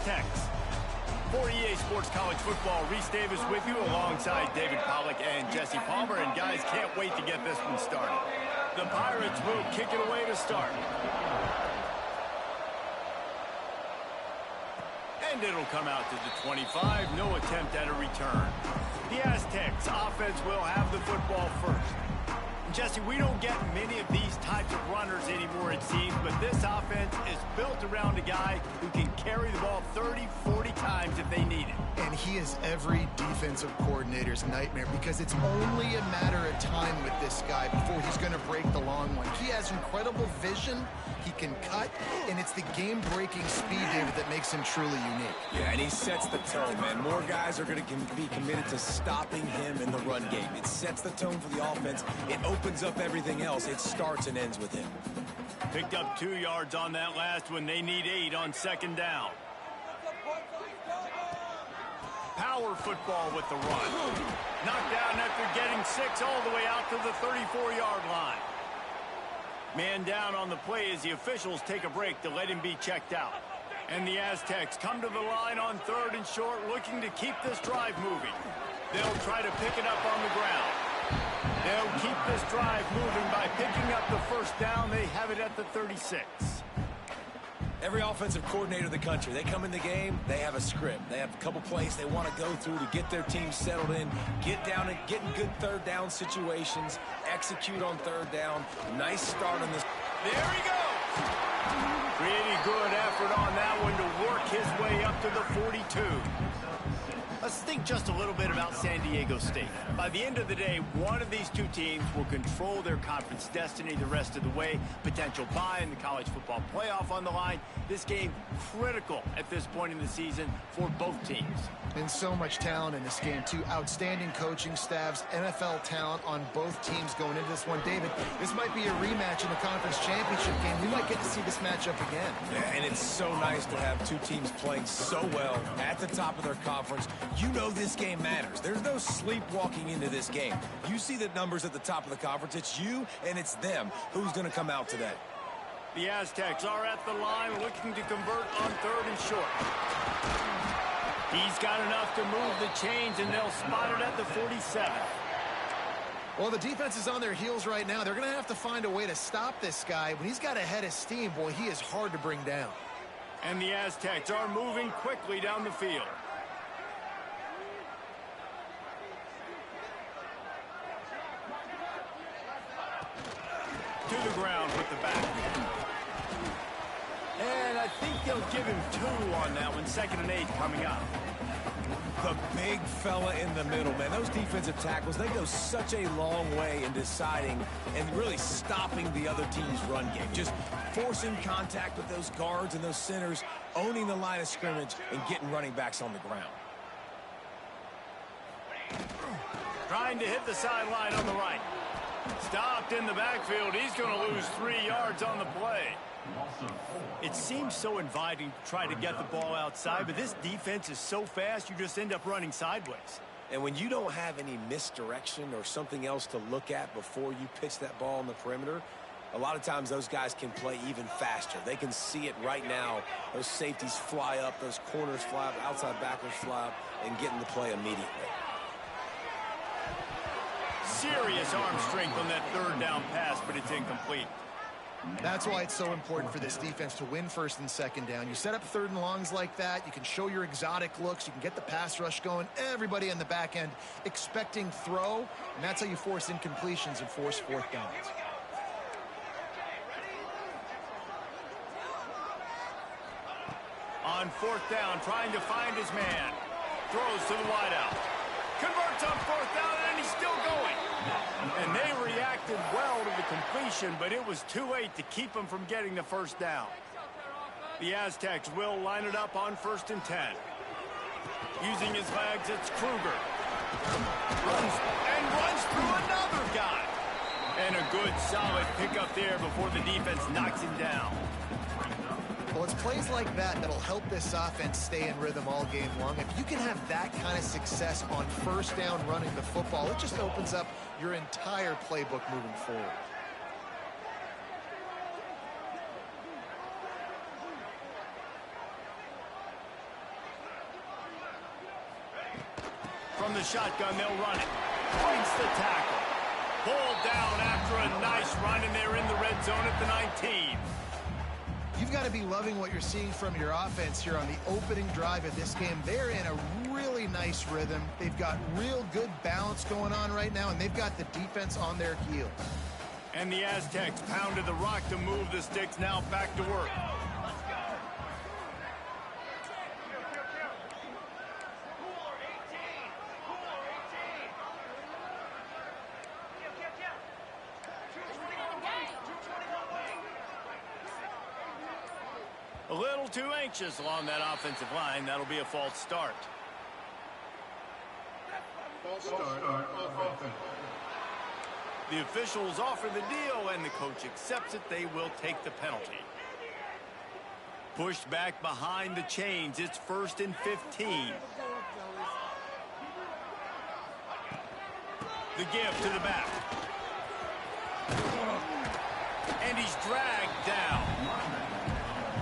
Aztecs. For EA Sports College Football, Reese Davis with you alongside David Pollack and Jesse Palmer. And guys, can't wait to get this one started. The Pirates will kick it away to start. And it'll come out to the 25. No attempt at a return. The Aztecs offense will have the football first. Jesse, we don't get many of these types of runners anymore, it seems, but this offense is built around a guy who can carry the ball 30, 40 times if they need it. And he is every defensive coordinator's nightmare because it's only a matter of time with this guy before he's going to break the long one. He has incredible vision, he can cut, and it's the game-breaking speed, David, that makes him truly unique. Yeah, and he sets the tone, man. More guys are going to be committed to stopping him in the run game. It sets the tone for the offense. It opens up everything else. It starts and ends with him. Picked up 2 yards on that last one. They need 8 on second down. Power football with the run. Knocked down after getting 6 all the way out to the 34-yard line. Man down on the play as the officials take a break to let him be checked out. And the Aztecs come to the line on 3rd and short, looking to keep this drive moving. They'll try to pick it up on the ground. They'll keep this drive moving by picking up the first down. They have it at the 36. Every offensive coordinator in the country, they come in the game, they have a script. They have a couple plays they want to go through to get their team settled in, get down and get in good third down situations, execute on third down. Nice start on this. There he goes. Pretty good effort on that one to work his way up to the 42. Let's think just a little bit about San Diego State. By the end of the day, one of these two teams will control their conference destiny the rest of the way. Potential bye in the college football playoff on the line. This game critical at this point in the season for both teams. And so much talent in this game, too. Outstanding coaching staffs, NFL talent on both teams going into this one. David, this might be a rematch in the conference championship game. We might get to see this matchup again. Yeah, and it's so nice to have two teams playing so well at the top of their conference. You know this game matters. There's no sleepwalking into this game. You see the numbers at the top of the conference. It's you and it's them. Who's going to come out today? The Aztecs are at the line looking to convert on 3rd and short. He's got enough to move the chains, and they'll spot it at the 47. Well, the defense is on their heels right now. They're going to have to find a way to stop this guy. When he's got a head of steam, boy, he is hard to bring down. And the Aztecs are moving quickly down the field. To the ground with the back. And I think they'll give him 2 on that one. 2nd and 8 coming up. The big fella in the middle, man. Those defensive tackles, they go such a long way in deciding and really stopping the other team's run game. Just forcing contact with those guards and those centers, owning the line of scrimmage, and getting running backs on the ground. Trying to hit the sideline on the right. Stopped in the backfield. He's going to lose 3 yards on the play. It seems so inviting to try to get the ball outside, but this defense is so fast, you just end up running sideways. And when you don't have any misdirection or something else to look at before you pitch that ball on the perimeter, a lot of times those guys can play even faster. They can see it right now. Those safeties fly up, those corners fly up, outside backers fly up, and get in the play immediately. Serious arm strength on that 3rd down pass, but it's incomplete. That's why it's so important for this defense to win 1st and 2nd down. You set up 3rd and longs like that, you can show your exotic looks, you can get the pass rush going, everybody on the back end expecting throw, and that's how you force incompletions and force 4th downs. On 4th down, trying to find his man. Throws to the wideout. Converts on 4th down, and he's still going. And they reacted well to the completion, but it was too late to keep him from getting the 1st down. The Aztecs will line it up on 1st and 10. Using his legs, it's Kruger. Runs through another guy. And a good, solid pickup there before the defense knocks him down. Well, it's plays like that that'll help this offense stay in rhythm all game long. If you can have that kind of success on 1st down running the football, it just opens up your entire playbook moving forward. From the shotgun, they'll run it. Points the tackle. Pulled down after a nice run, and they're in the red zone at the 19. You've got to be loving what you're seeing from your offense here on the opening drive of this game. They're in a really nice rhythm. They've got real good balance going on right now, and they've got the defense on their heels. And the Aztecs pounded the rock to move the sticks. Now back to work. A little too anxious along that offensive line. That'll be a false start. False start. The officials offer the deal, and the coach accepts it. They will take the penalty. Pushed back behind the chains. It's 1st and 15. The give to the back. And he's dragged down.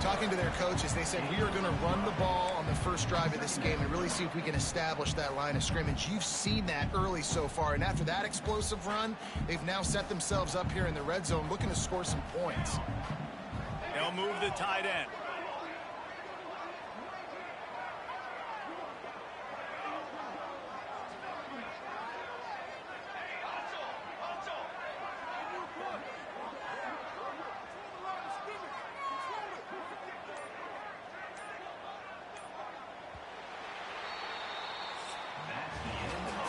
Talking to their coaches, they said, we are going to run the ball on the first drive of this game and really see if we can establish that line of scrimmage. You've seen that early so far, and after that explosive run, they've now set themselves up here in the red zone looking to score some points. They'll move the tight end.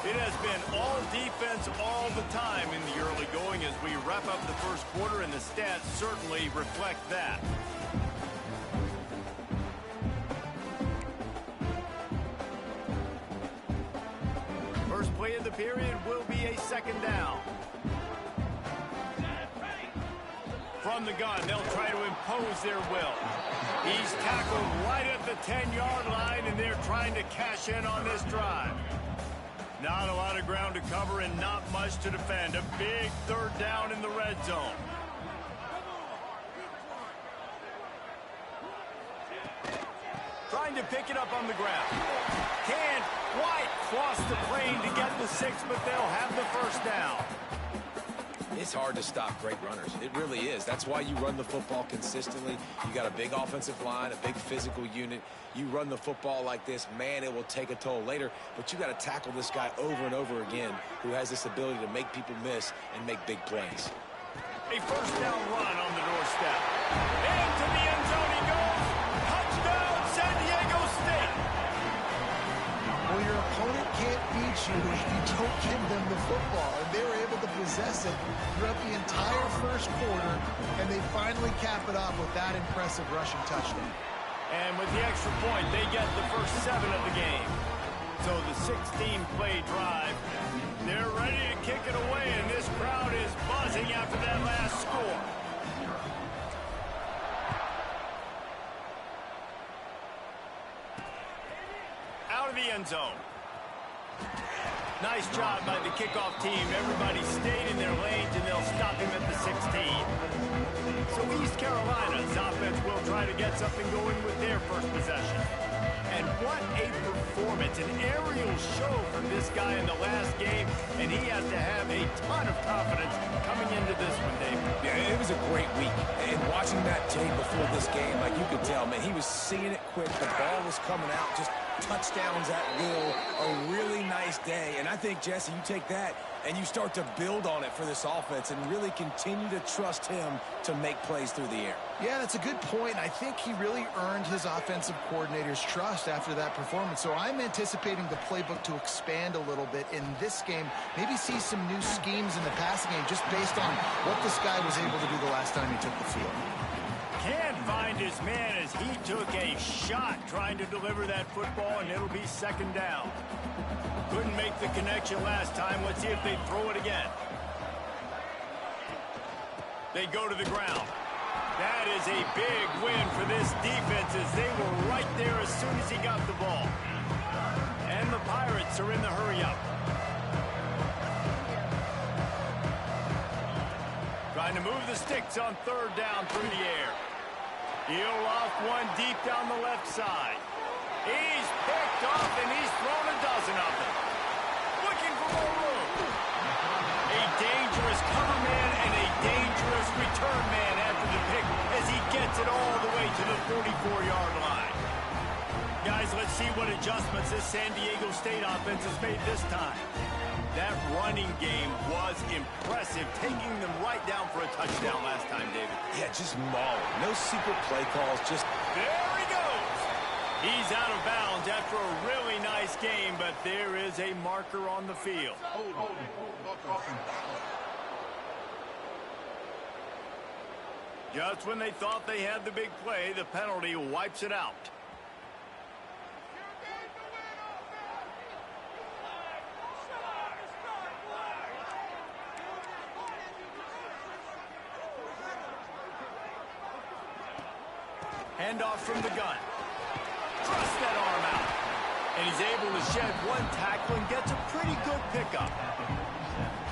It has been all defense all the time in the early going as we wrap up the first quarter, and the stats certainly reflect that. First play of the period will be a second down. From the gun, they'll try to impose their will. He's tackled right at the 10-yard line, and they're trying to cash in on this drive. Not a lot of ground to cover and not much to defend. A big third down in the red zone. Trying to pick it up on the ground. Can't quite cross the plane to get the 6, but they'll have the first down. It's hard to stop great runners. It really is. That's why you run the football consistently. You got a big offensive line, a big physical unit. You run the football like this, man, it will take a toll later. But you got to tackle this guy over and over again who has this ability to make people miss and make big plays. A first down run on the doorstep. Into the end zone he goes. Touchdown, San Diego State. Well, your opponent can't beat you if you don't give them the football. And they were able to possess it throughout the entire first quarter, and they finally cap it off with that impressive rushing touchdown. And with the extra point, they get the first 7 of the game. So the 16-play drive, they're ready to kick it away, and this crowd is buzzing after that last score. Out of the end zone. Nice job by the kickoff team. Everybody stayed in their lanes, and they'll stop him at the 16. So East Carolina's offense will try to get something going with their first possession. And what a performance, an aerial show from this guy in the last game, and he has to have a ton of confidence coming into this one, Dave. Yeah, it was a great week. And watching that tape before this game, like you could tell, man, he was seeing it quick. The ball was coming out, just touchdowns at will. A really nice day. And I think, Jesse, you take that and you start to build on it for this offense and really continue to trust him to make plays through the air. Yeah, that's a good point. I think he really earned his offensive coordinator's trust after that performance. So I'm anticipating the playbook to expand a little bit in this game. Maybe see some new schemes in the passing game just based on what this guy was able to do the last time he took the field. Can't find his man as he took a shot trying to deliver that football, and it'll be second down. Couldn't make the connection last time. Let's see if they throw it again. They go to the ground. That is a big win for this defense as they were right there as soon as he got the ball. And the Pirates are in the hurry-up. Trying to move the sticks on third down through the air. He'll loft one deep down the left side. He's picked off, and he's thrown a dozen of them. return man after the pick as he gets it all the way to the 44-yard line. Guys, let's see what adjustments this San Diego State offense has made this time. That running game was impressive, taking them right down for a touchdown last time, David. Yeah, just mauling. No secret play calls, just... There he goes! He's out of bounds after a really nice game, but there is a marker on the field. Just when they thought they had the big play, the penalty wipes it out. Handoff from the gun. Thrust that arm out. And he's able to shed one tackle and gets a pretty good pickup.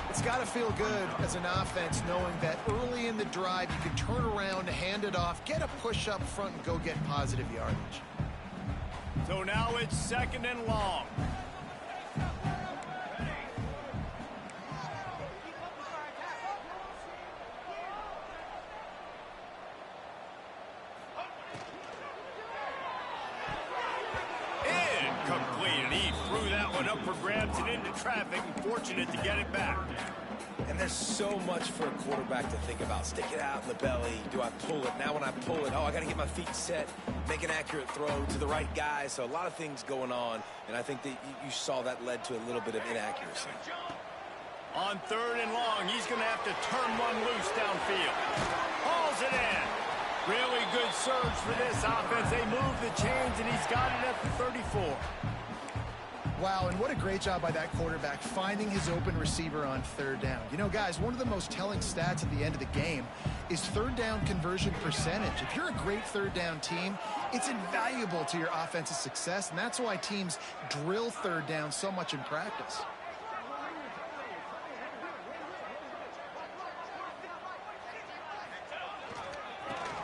It's got to feel good as an offense knowing that early in the drive you can turn around, hand it off, get a push up front, and go get positive yardage. So now it's 2nd and long. Incomplete, and he threw that one up for grabs and into traffic, and fortunate to get it back. And there's so much for a quarterback to think about. Stick it out in the belly. Do I pull it? Now when I pull it, oh, I got to get my feet set, make an accurate throw to the right guy. So a lot of things going on, and I think that you saw that led to a little bit of inaccuracy. On 3rd and long, he's going to have to turn one loose downfield. Hauls it in. Really good surge for this offense. They move the chains, and he's got it at the 34. Wow, and what a great job by that quarterback finding his open receiver on 3rd down. You know, guys, one of the most telling stats at the end of the game is 3rd down conversion percentage. If you're a great 3rd down team, it's invaluable to your offensive success, and that's why teams drill 3rd down so much in practice.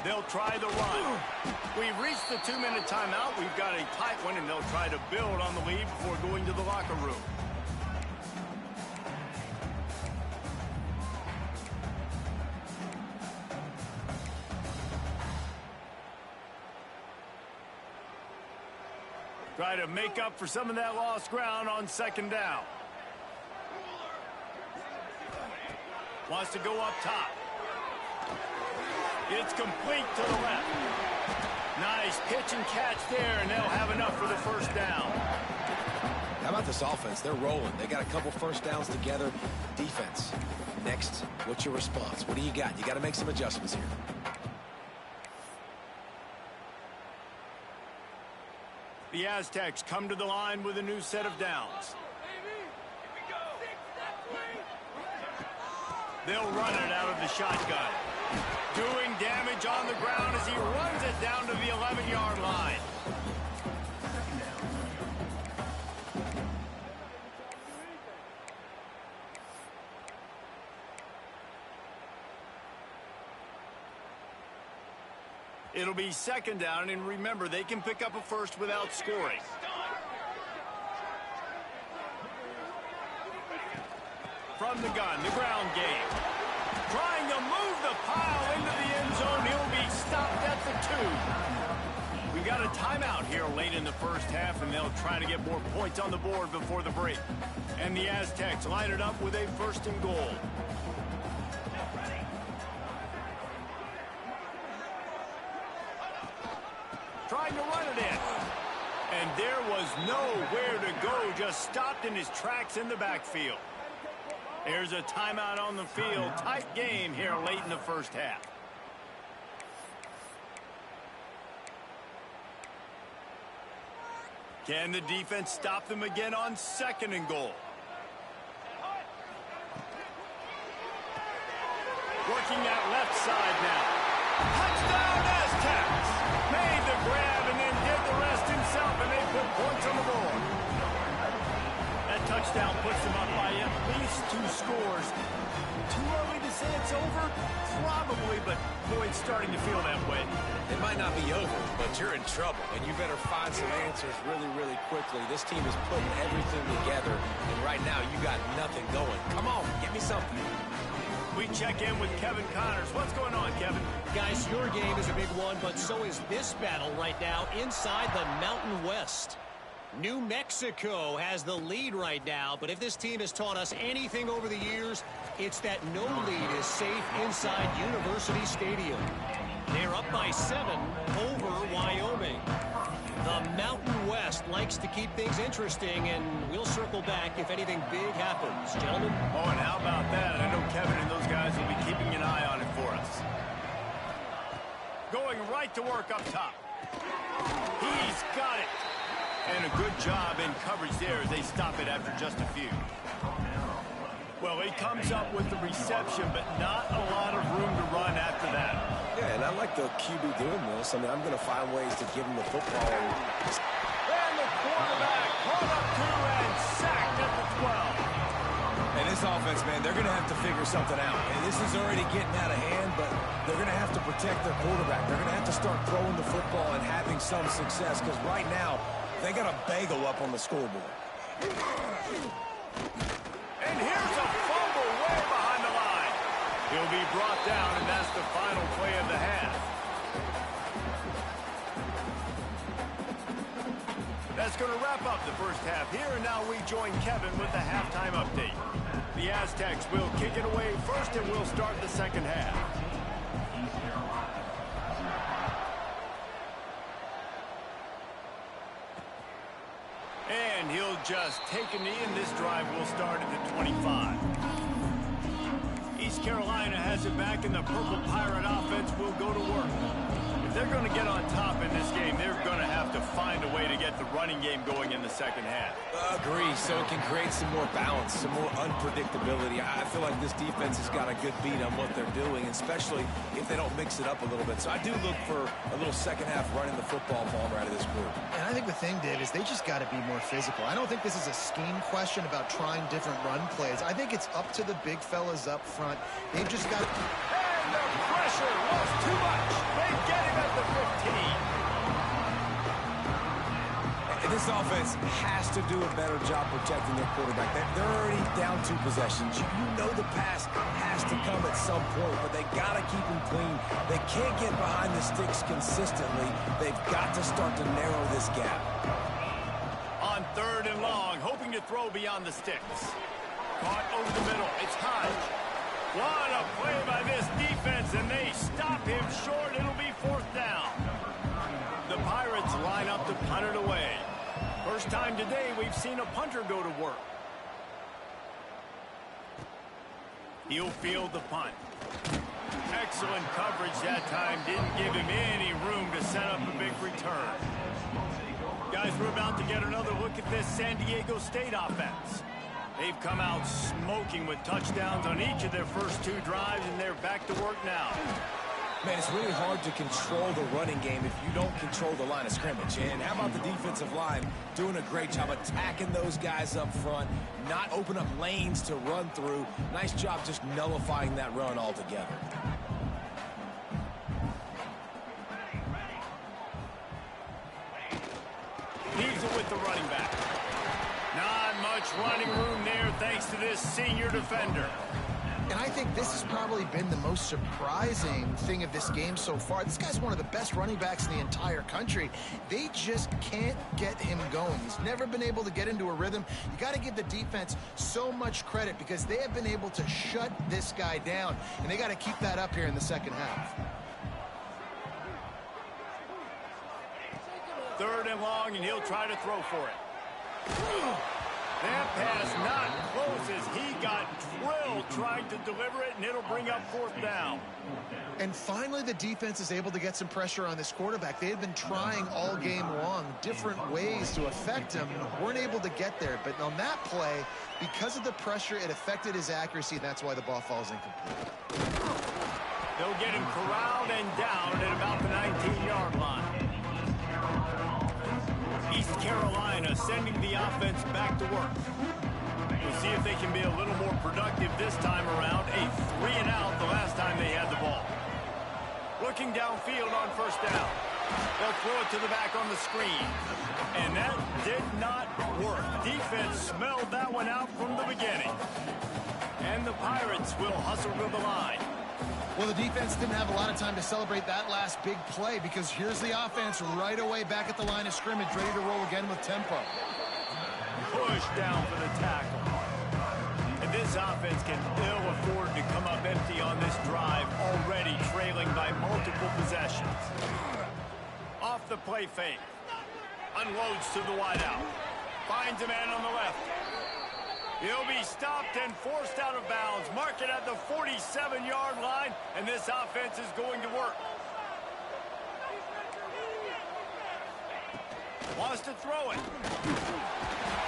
They'll try the run. We've reached the 2-minute timeout. We've got a tight one, and they'll try to build on the lead before going to the locker room. Try to make up for some of that lost ground on 2nd down. Wants to go up top. It's complete to the left. Nice pitch and catch there, and they'll have enough for the 1st down. How about this offense? They're rolling. They got a couple 1st downs together. Defense. Next, what's your response? What do you got? You got to make some adjustments here. The Aztecs come to the line with a new set of downs. They'll run it out of the shotgun. Doing damage on the ground as he runs it down to the 11-yard line. It'll be 2nd down, and remember, they can pick up a first without scoring. From the gun, the ground game. Trying to move the pile into the end zone. He'll be stopped at the 2. We got a timeout here late in the 1st half, and they'll try to get more points on the board before the break. And the Aztecs line it up with a 1st and goal. Trying to run it in. And there was nowhere to go, just stopped in his tracks in the backfield. There's a timeout on the field. Tight game here late in the 1st half. Can the defense stop them again on 2nd and goal? Working that left side now. Touchdown Aztecs! Made the grab and then did the rest himself, and they put points on the board. That touchdown puts them up by at least 2 scores. Too early to say it's over? Probably, but boy, it's starting to feel that way. It might not be over, but you're in trouble, and you better find some answers really, really quickly. This team is putting everything together, and right now you got nothing going. Come on, get me something. We check in with Kevin Connors. What's going on, Kevin? Guys, your game is a big one, but so is this battle right now inside the Mountain West. New Mexico has the lead right now, but if this team has taught us anything over the years, it's that no lead is safe inside University Stadium. They're up by 7 over Wyoming. The Mountain West likes to keep things interesting, and we'll circle back if anything big happens. Gentlemen? Oh, and how about that? I know Kevin and those guys will be keeping an eye on it for us. Going right to work up top. He's got it. And a good job in coverage there as they stop it after just a few. Well, he comes up with the reception, but not a lot of room to run after that. Yeah, and I like the QB doing this. I mean, I'm going to find ways to give him the football. And the quarterback brought up 2 and sacked at the 12. And this offense, man, they're going to have to figure something out. And this is already getting out of hand, but they're going to have to protect their quarterback. They're going to have to start throwing the football and having some success, because right now, they got a bagel up on the scoreboard. And here's a fumble way behind the line. He'll be brought down, and that's the final play of the half. That's going to wrap up the first half here, and now we join Kevin with the halftime update. The Aztecs will kick it away first, and we'll start the second half. And he'll just take a knee, and this drive will start at the 25. East Carolina has it back, and the Purple Pirate offense will go to work. If they're going to get on top in this game, they're going to have to find a way to get the running game going in the second half. Agree, so it can create some more balance, some more unpredictability. I feel like this defense has got a good beat on what they're doing, especially if they don't mix it up a little bit. So I do look for a little second half running the football ball out of this group. And I think the thing, Dave, is they just got to be more physical. I don't think this is a scheme question about trying different run plays. I think it's up to the big fellas up front. They've just got to... And the pressure was too much. They get him at the 15. This offense has to do a better job protecting their quarterback. They're already down 2 possessions. You know the pass has to come at some point, but they got to keep him clean. They can't get behind the sticks consistently. They've got to start to narrow this gap. On 3rd and long, hoping to throw beyond the sticks. Caught over the middle. It's Hodge. What a play by this defense, and they stop him short. It'll be 4th down. The Pirates line up to punt it away. First time today we've seen a punter go to work. He'll field the punt. Excellent coverage that time. Didn't give him any room to set up a big return. Guys, we're about to get another look at this San Diego State offense. They've come out smoking with touchdowns on each of their first 2 drives, and they're back to work now. Man, it's really hard to control the running game if you don't control the line of scrimmage. And how about the defensive line doing a great job attacking those guys up front, not open up lanes to run through. Nice job just nullifying that run altogether. Leaves it with the running back. Not much running room there thanks to this senior defender. And I think this has probably been the most surprising thing of this game so far. This guy's one of the best running backs in the entire country. They just can't get him going. He's never been able to get into a rhythm. You got to give the defense so much credit because they have been able to shut this guy down, and they got to keep that up here in the second half. 3rd and long, and he'll try to throw for it. That pass not close as he got drilled trying to deliver it, and it'll bring up 4th down. And finally, the defense is able to get some pressure on this quarterback. They had been trying all game long different ways to affect him. Weren't able to get there. But on that play, because of the pressure, it affected his accuracy, and that's why the ball falls incomplete. They'll get him corralled and down at about the 19-yard line. East Carolina sending the offense back to work. We'll see if they can be a little more productive this time around. A 3-and-out the last time they had the ball. Looking downfield on 1st down. They'll throw it to the back on the screen. And that did not work. Defense smelled that one out from the beginning. And the Pirates will hustle to the line. Well, the defense didn't have a lot of time to celebrate that last big play because here's the offense right away back at the line of scrimmage, ready to roll again with tempo. Push down for the tackle. And this offense can ill afford to come up empty on this drive, already trailing by multiple possessions. Off the play fake. Unloads to the wideout. Finds a man on the left. He'll be stopped and forced out of bounds. Mark it at the 47-yard line, and this offense is going to work. Wants to throw it.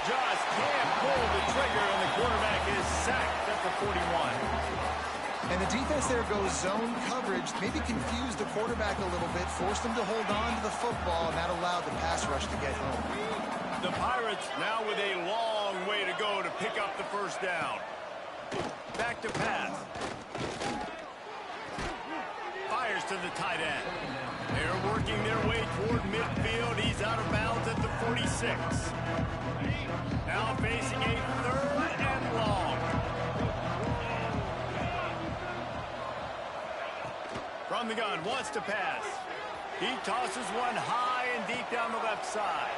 Just can't pull the trigger, and the quarterback is sacked at the 41. And the defense there goes zone coverage, maybe confused the quarterback a little bit, forced him to hold on to the football, and that allowed the pass rush to get home. The Pirates now with a long way to go to pick up the first down. Back to pass. Fires to the tight end. They're working their way toward midfield. He's out of bounds at the 46. Now facing a 3rd and long. From the gun, wants to pass. He tosses one high and deep down the left side.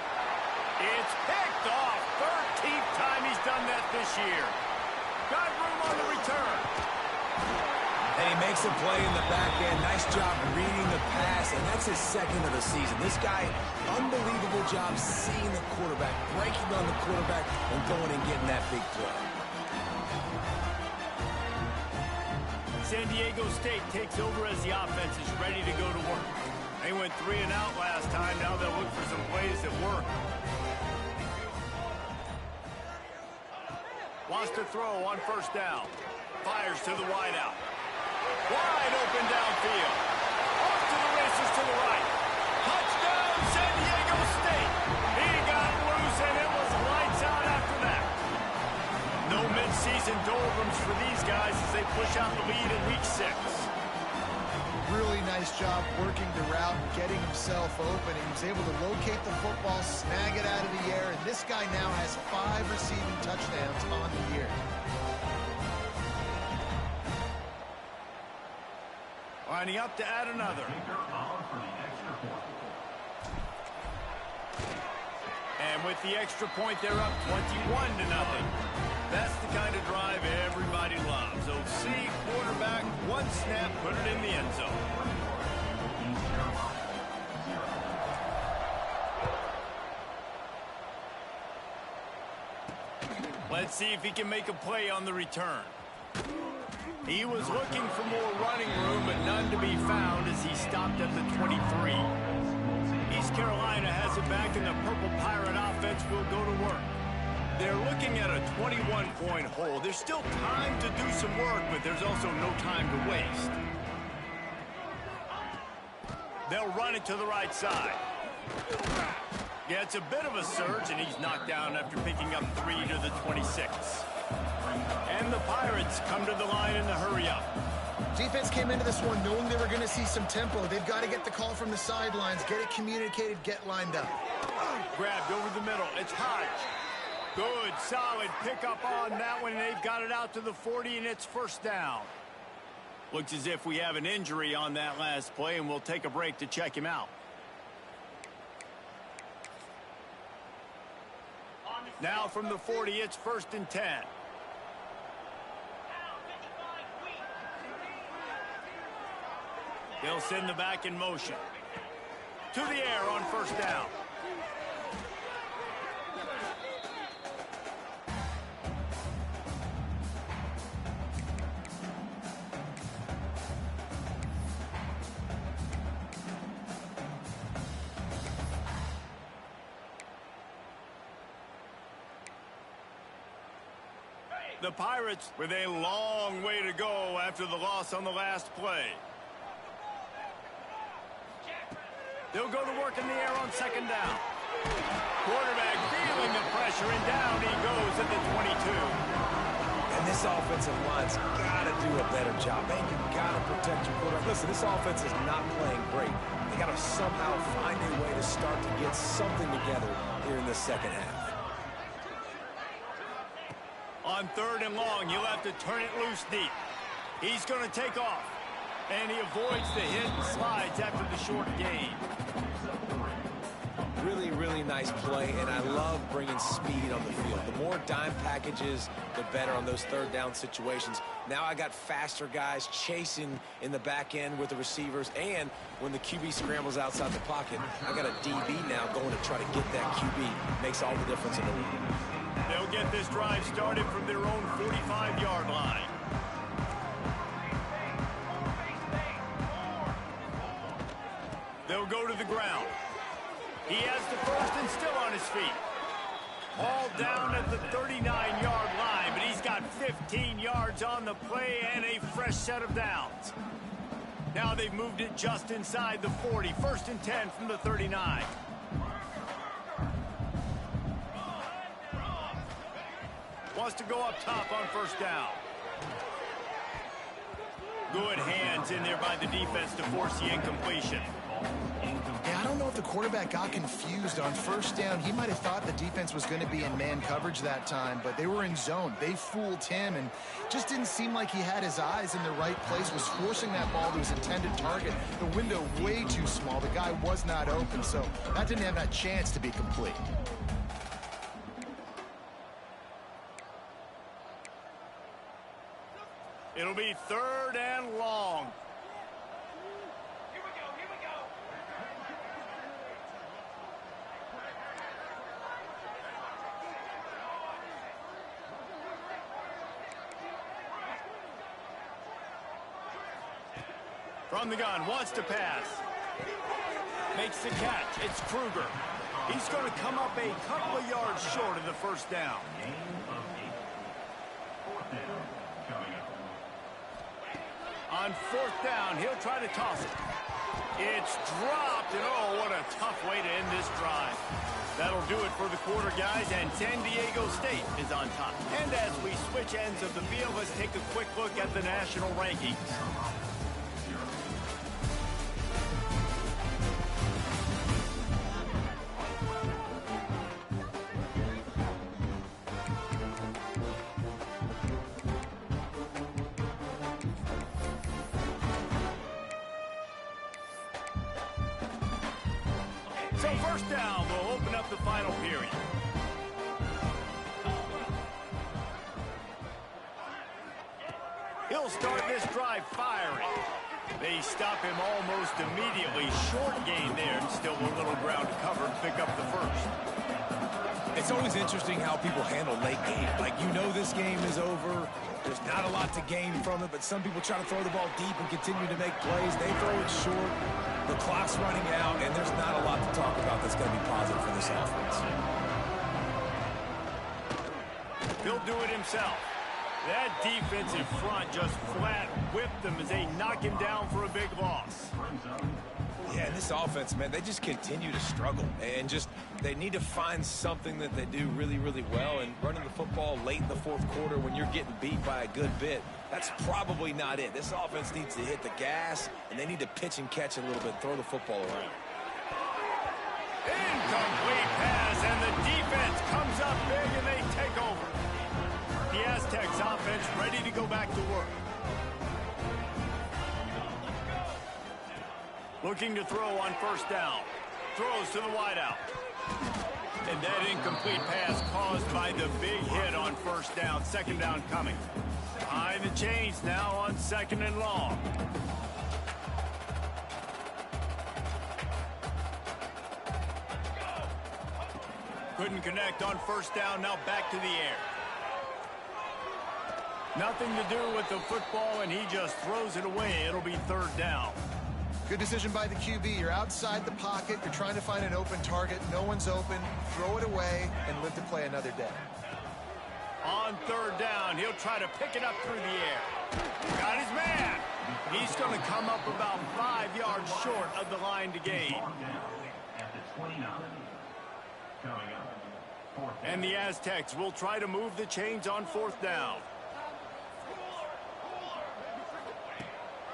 It's picked off. 13th time he's done that this year. Got room on the return. And he makes a play in the back end. Nice job reading the pass, and that's his 2nd of the season. This guy, unbelievable job seeing the quarterback, breaking on the quarterback, and going and getting that big play. San Diego State takes over as the offense is ready to go to work. They went 3 and out last time. Now they'll look for some plays that work. Wants to throw on first down. Fires to the wideout. Wide open downfield. Off to the races to the right. Touchdown, San Diego State. He got loose, and it was lights out after that. No midseason doldrums for these guys as they push out the lead in week 6. Really nice job working the route and getting himself open. And he was able to locate the football, snag it out of the air, and this guy now has 5 receiving touchdowns on the year. Lining up to add another. And with the extra point, they're up 21-0. That's the kind of drive everybody loves. OC, quarterback, one snap, put it in the end zone. Let's see if he can make a play on the return. He was looking for more running room, but none to be found as he stopped at the 23. East Carolina has it back, and the Purple Pirate offense will go to work. They're looking at a 21-point hole. There's still time to do some work, but there's also no time to waste. They'll run it to the right side. Yeah, it's a bit of a surge, and he's knocked down after picking up 3 to the 26. And the Pirates come to the line in the hurry-up. Defense came into this one knowing they were going to see some tempo. They've got to get the call from the sidelines, get it communicated, get lined up. Grabbed over the middle. It's Hodge. Good, solid pickup on that one. They've got it out to the 40, and it's first down. Looks as if we have an injury on that last play, and we'll take a break to check him out. Now from the 40, it's 1st and 10. They'll send the back in motion. To the air on first down. The Pirates with a long way to go after the loss on the last play. They'll go to work in the air on second down. Quarterback feeling the pressure, and down he goes at the 22. And this offensive line's got to do a better job, man. You've got to protect your quarterback. Listen, this offense is not playing great. They got to somehow find a way to start to get something together here in the second half. On 3rd and long, you'll have to turn it loose deep. He's going to take off. And he avoids the hit and slides after the short gain. Really, really nice play, and I love bringing speed on the field. The more dime packages, the better on those 3rd down situations. Now I got faster guys chasing in the back end with the receivers, and when the QB scrambles outside the pocket, I got a DB now going to try to get that QB. Makes all the difference in the league. They'll get this drive started from their own 45-yard line. They'll go to the ground. He has the first and still on his feet. All down at the 39-yard line, but he's got 15 yards on the play and a fresh set of downs. Now they've moved it just inside the 40. 1st and 10 from the 39. Wants to go up top on 1st down. Good hands in there by the defense to force the incompletion. Yeah, I don't know if the quarterback got confused on 1st down. He might have thought the defense was going to be in man coverage that time, but they were in zone. They fooled him and just didn't seem like he had his eyes in the right place, was forcing that ball to his intended target. The window way too small. The guy was not open, so that didn't have that chance to be complete. It'll be 3rd and long. From the gun, wants to pass. Makes the catch. It's Kruger. He's going to come up a couple of yards short of the 1st down. On 4th down, he'll try to toss it. It's dropped, and oh, what a tough way to end this drive. That'll do it for the quarter, guys, and San Diego State is on top. And as we switch ends of the field, let's take a quick look at the national rankings. So 1st down will open up the final period. He'll start this drive firing. They stop him almost immediately. Short gain there, and still a little ground to cover to pick up the 1st. It's always interesting how people handle late game. Like, you know this game is over. There's not a lot to gain from it, but some people try to throw the ball deep and continue to make plays. They throw it short. The clock's running out, and there's not a lot to talk about that's going to be positive for this offense. He'll do it himself. That defensive front just flat whipped them as they knock him down for a big loss. Yeah, and this offense, man, they just continue to struggle. And just, they need to find something that they do really, really well. And running the football late in the 4th quarter when you're getting beat by a good bit, that's probably not it. This offense needs to hit the gas, and they need to pitch and catch a little bit, throw the football around. Incomplete pass, and the defense comes up big, and they take over. The Aztecs offense ready to go back to work. Looking to throw on 1st down. Throws to the wideout. And that incomplete pass caused by the big hit on 1st down. 2nd down coming. Behind the chains now on 2nd and long. Couldn't connect on 1st down. Now back to the air. Nothing to do with the football, and he just throws it away. It'll be 3rd down. Good decision by the QB. You're outside the pocket. You're trying to find an open target. No one's open. Throw it away and live to play another day. On 3rd down, he'll try to pick it up through the air. Got his man. He's going to come up about 5 yards short of the line to gain. And the Aztecs will try to move the chains on 4th down.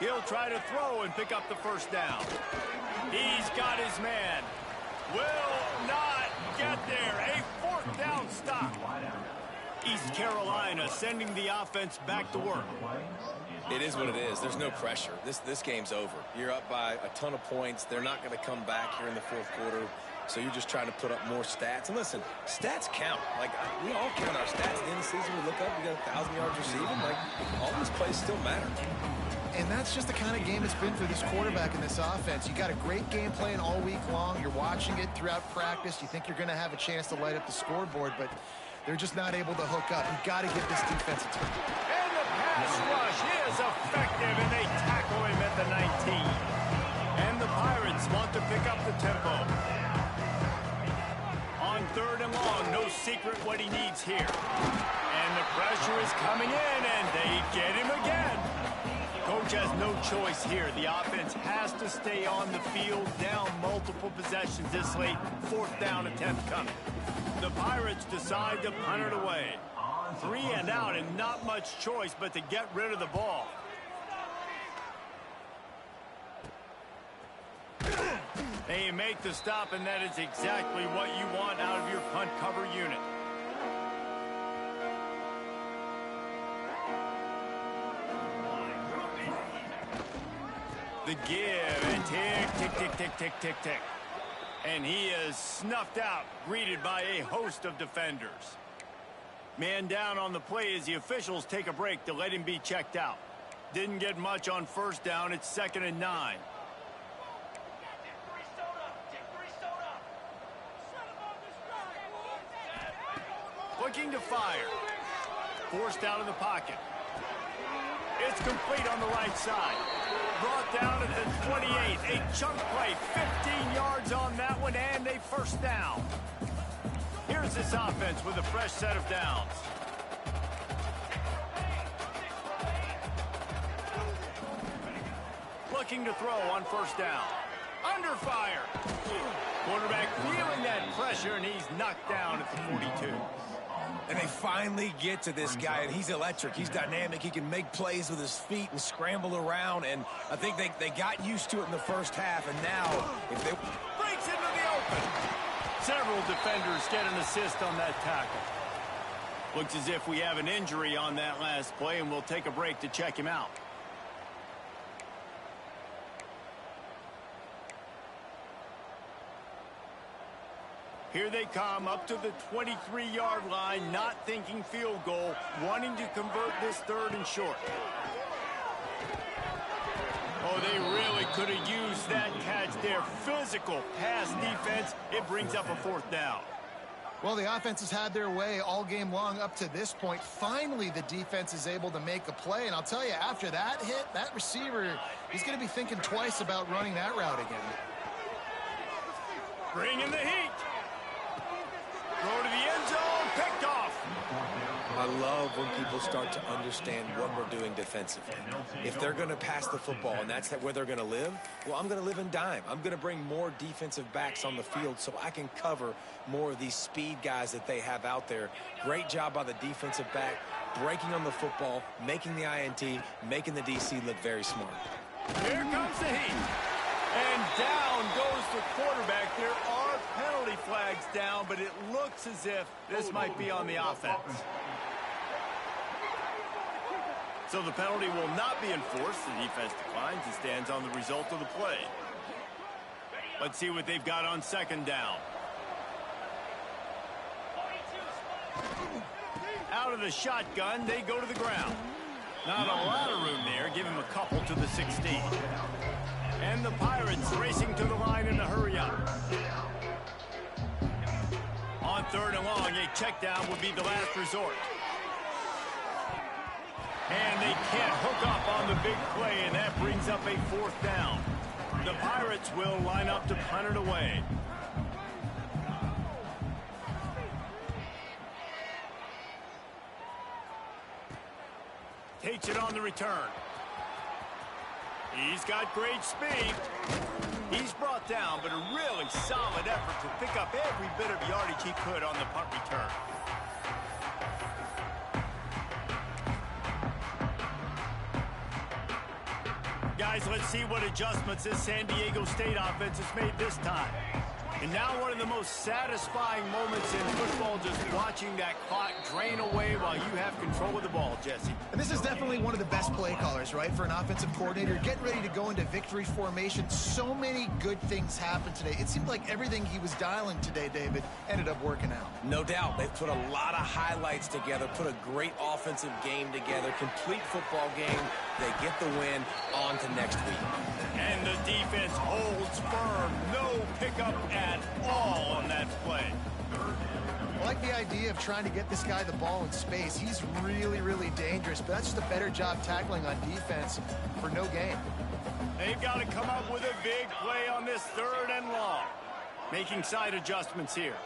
He'll try to throw and pick up the 1st down. He's got his man. Will not get there. A 4th down stop. He's Carolina sending the offense back to work. It is what it is. There's no pressure. This game's over. You're up by a ton of points. They're not going to come back here in the fourth quarter. So you're just trying to put up more stats. And listen, stats count. Like, we all count our stats. At the end of the season, we look up, we got 1,000 yards receiving. Like, all these plays still matter. And that's just the kind of game it's been for this quarterback in this offense. You got a great game plan all week long. You're watching it throughout practice. You think you're going to have a chance to light up the scoreboard, but they're just not able to hook up. You've got to give this defense a turn. And the pass rush is effective, and they tackle him at the 19. And the Pirates want to pick up the tempo. On 3rd and long, no secret what he needs here. And the pressure is coming in, and they get him again. Coach has no choice here. The offense has to stay on the field, down multiple possessions this late. 4th down attempt coming. The Pirates decide to punt it away. 3 and out, and not much choice but to get rid of the ball. They make the stop, and that is exactly what you want out of your punt cover unit. The give, and tick, tick, tick, tick, tick, tick, tick. And he is snuffed out, greeted by a host of defenders. Man down on the play as the officials take a break to let him be checked out. Didn't get much on 1st down. It's 2nd and 9. Looking to fire. Forced out of the pocket. It's complete on the right side. Brought down at the 28. A chunk play. 15 yards on that one, and a 1st down. Here's this offense with a fresh set of downs. Looking to throw on 1st down. Under fire. Quarterback feeling that pressure, and he's knocked down at the 42. And they finally get to this guy, and he's electric. He's dynamic. He can make plays with his feet and scramble around, and I think they got used to it in the 1st half, and now if they... Breaks into the open. Several defenders get an assist on that tackle. Looks as if we have an injury on that last play, and we'll take a break to check him out. Here they come up to the 23-yard line, not thinking field goal, wanting to convert this 3rd and short. Oh, they really could have used that catch there. Physical pass defense. It brings up a 4th down. Well, the offense has had their way all game long up to this point. Finally, the defense is able to make a play. And I'll tell you, after that hit, that receiver, he's going to be thinking twice about running that route again. Bringing the heat. Throw to the end zone, picked off. I love when people start to understand what we're doing defensively. If they're going to pass the football and that's where they're going to live, well, I'm going to live in dime. I'm going to bring more defensive backs on the field so I can cover more of these speed guys that they have out there. Great job by the defensive back, breaking on the football, making the INT, making the DC look very smart. Here comes the heat. And down goes the quarterback. There are penalty flags down, but it looks as if this might be on the offense. So the penalty will not be enforced. The defense declines and stands on the result of the play. Let's see what they've got on 2nd down. Out of the shotgun, they go to the ground. Not a lot of room there. Give him a couple to the 16. And the Pirates racing to the line in a hurry up. On 3rd and long, a check down would be the last resort. And they can't hook up on the big play, and that brings up a 4th down. The Pirates will line up to punt it away. Takes it on the return. He's got great speed. He's brought down, but a really solid effort to pick up every bit of yardage he could on the punt return. Guys, let's see what adjustments this San Diego State offense has made this time. And now one of the most satisfying moments in football, just watching watching that clock drain away while you have control of the ball, Jesse. And this is definitely one of the best play callers, right, for an offensive coordinator. Getting ready to go into victory formation. So many good things happened today. It seemed like everything he was dialing today, David, ended up working out. No doubt. They've put a lot of highlights together, put a great offensive game together, complete football game. They get the win. On to next week. And the defense holds firm. No pickup at all on that play. I like the idea of trying to get this guy the ball in space. He's really, really dangerous, but that's just a better job tackling on defense for no gain. They've got to come up with a big play on this 3rd and long. Making side adjustments here.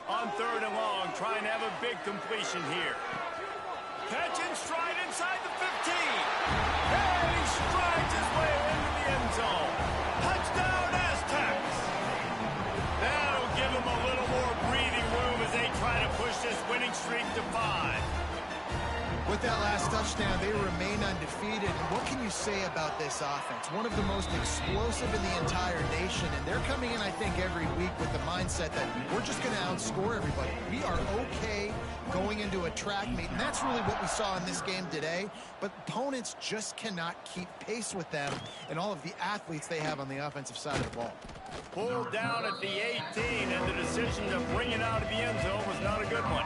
On 3rd and long, trying to have a big completion here. Catch and stride inside the 15. And he strides his way into the end zone. Touchdown, Aztecs. That'll give them a little more breathing room as they try to push this winning streak to 5. With that last touchdown, they remain undefeated. And what can you say about this offense? One of the most explosive in the entire nation. And they're coming in, I think, every week with the mindset that we're just going to outscore everybody. We are okay going into a track meet. And that's really what we saw in this game today. But opponents just cannot keep pace with them and all of the athletes they have on the offensive side of the ball. Pulled down at the 18, and the decision to bring it out of the end zone was not a good one.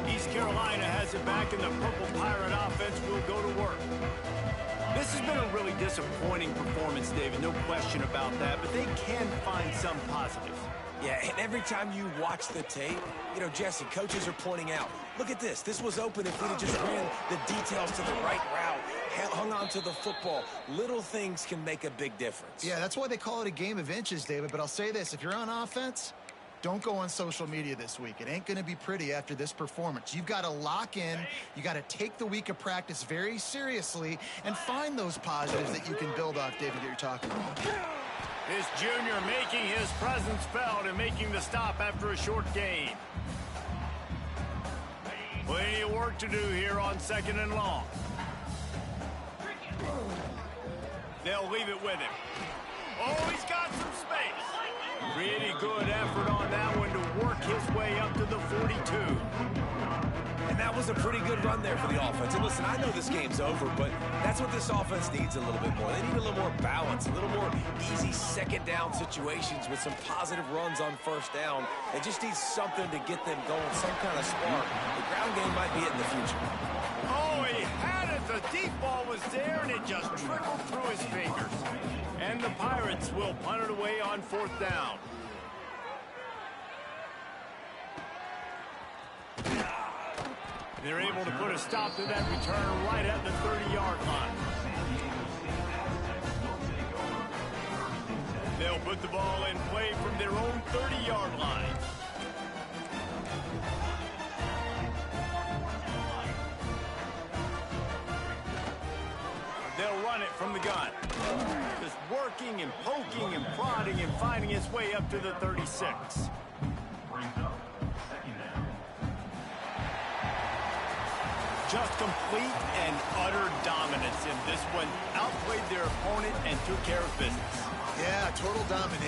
East Carolina has it back, and the Purple Pirate offense will go to work. This has been a really disappointing performance, David, no question about that, but they can find some positives. Yeah, and every time you watch the tape, you know, Jesse, coaches are pointing out, look at this. This was open if we'd have just ran the details to the right route, hung on to the football. Little things can make a big difference. Yeah, that's why they call it a game of inches, David. But I'll say this, if you're on offense, don't go on social media this week. It ain't going to be pretty after this performance. You've got to lock in. You got to take the week of practice very seriously and find those positives that you can build off, David, that you're talking about. This junior making his presence felt and making the stop after a short gain. Plenty of work to do here on 2nd and long. They'll leave it with him. Oh, he's got some space. Pretty good effort on that one to work his way up to the 42. And that was a pretty good run there for the offense. And listen, I know this game's over, but that's what this offense needs a little bit more. They need a little more balance, a little more easy 2nd down situations with some positive runs on 1st down. They just need something to get them going, some kind of spark. The ground game might be it in the future. Oh, he had it. The deep ball was there, and it just trickled through his fingers. And the Pirates will punt it away on 4th down. They're able to put a stop to that return right at the 30-yard line. They'll put the ball in play from their own 30-yard line. They'll run it from the gun. Just working and poking and prodding and finding his way up to the 36. Just complete and utter dominance in this one. Outplayed their opponent and took care of business. Yeah, total domination.